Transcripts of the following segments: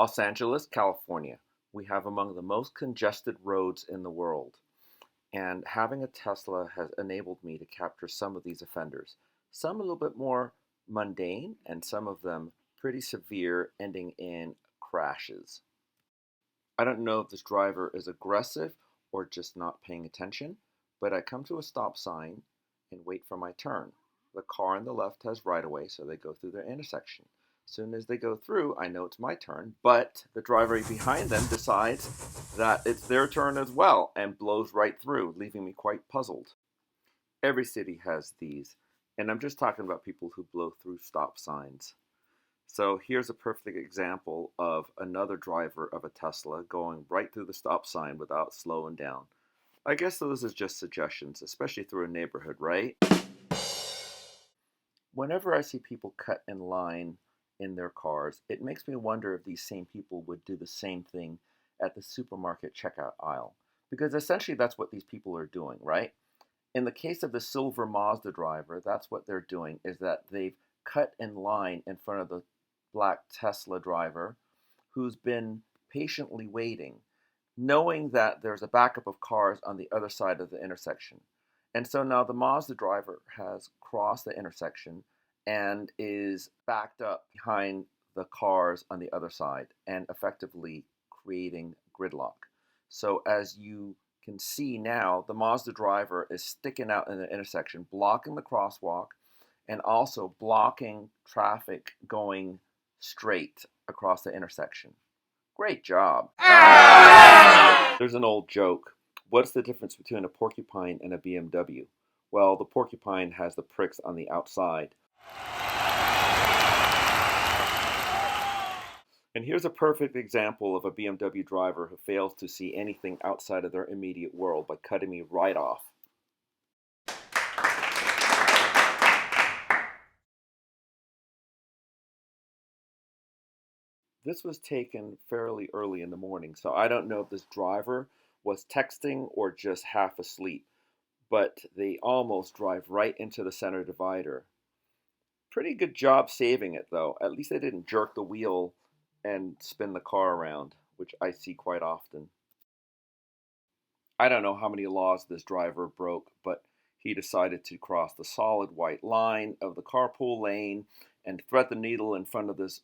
Los Angeles, California. We have among the most congested roads in the world, and having a Tesla has enabled me to capture some of these offenders. Some a little bit more mundane, and some of them pretty severe, ending in crashes. I don't know if this driver is aggressive or just not paying attention, but I come to a stop sign and wait for my turn. The car on the left has right of way, so they go through their intersection. As soon as they go through, I know it's my turn, but the driver behind them decides that it's their turn as well and blows right through, leaving me quite puzzled. Every city has these, and I'm just talking about people who blow through stop signs. So here's a perfect example of another driver of a Tesla going right through the stop sign without slowing down. I guess those are just suggestions, especially through a neighborhood, right? Whenever I see people cut in line in their cars, it makes me wonder if these same people would do the same thing at the supermarket checkout aisle. Because essentially that's what these people are doing, right? In the case of the silver Mazda driver, that's what they're doing, is that they've cut in line in front of the black Tesla driver who's been patiently waiting, knowing that there's a backup of cars on the other side of the intersection. And so now the Mazda driver has crossed the intersection and is backed up behind the cars on the other side and effectively creating gridlock. So as you can see now, the Mazda driver is sticking out in the intersection, blocking the crosswalk and also blocking traffic going straight across the intersection. Great job. There's an old joke. What's the difference between a porcupine and a BMW? Well, the porcupine has the pricks on the outside. And here's a perfect example of a BMW driver who fails to see anything outside of their immediate world by cutting me right off. This was taken fairly early in the morning, so I don't know if this driver was texting or just half asleep, but they almost drive right into the center divider. Pretty good job saving it, though. At least they didn't jerk the wheel and spin the car around, which I see quite often. I don't know how many laws this driver broke, but he decided to cross the solid white line of the carpool lane and thread the needle in front of this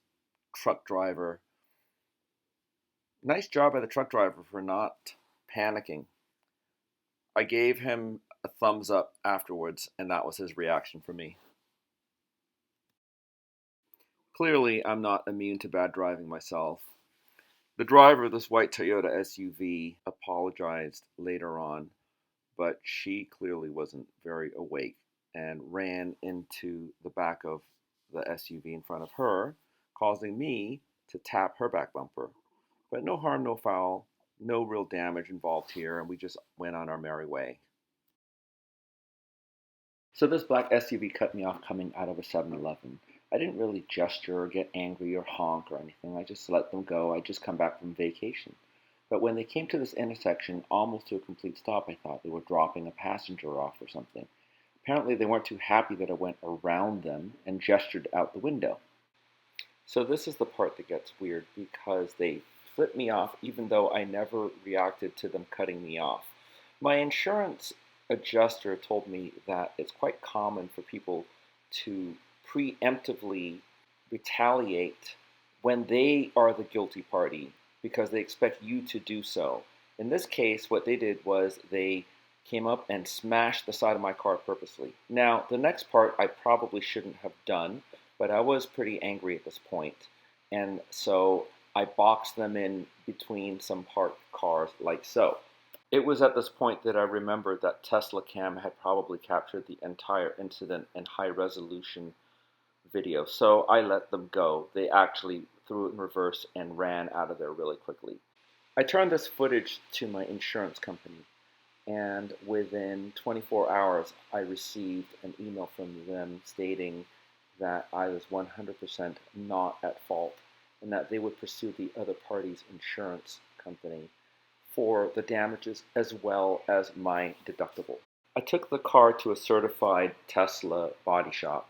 truck driver. Nice job by the truck driver for not panicking. I gave him a thumbs up afterwards, and that was his reaction for me. Clearly, I'm not immune to bad driving myself. The driver of this white Toyota SUV apologized later on, but she clearly wasn't very awake and ran into the back of the SUV in front of her, causing me to tap her back bumper. But no harm, no foul, no real damage involved here, and we just went on our merry way. So this black SUV cut me off coming out of a 7-Eleven. I didn't really gesture or get angry or honk or anything. I just let them go. I just come back from vacation. But when they came to this intersection, almost to a complete stop, I thought they were dropping a passenger off or something. Apparently they weren't too happy that I went around them and gestured out the window. So this is the part that gets weird because they flipped me off even though I never reacted to them cutting me off. My insurance adjuster told me that it's quite common for people to preemptively retaliate when they are the guilty party because they expect you to do so. In this case, what they did was they came up and smashed the side of my car purposely. Now, the next part I probably shouldn't have done, but I was pretty angry at this point, and so I boxed them in between some parked cars like so. It was at this point that I remembered that Tesla Cam had probably captured the entire incident in high resolution video, so I let them go. They actually threw it in reverse and ran out of there really quickly. I turned this footage to my insurance company, and within 24 hours I received an email from them stating that I was 100% not at fault and that they would pursue the other party's insurance company for the damages as well as my deductible. I took the car to a certified Tesla body shop,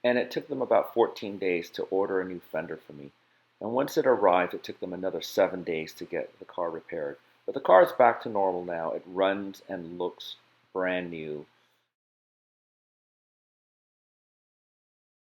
and it took them about 14 days to order a new fender for me. And once it arrived, it took them another 7 days to get the car repaired. But the car is back to normal now. It runs and looks brand new.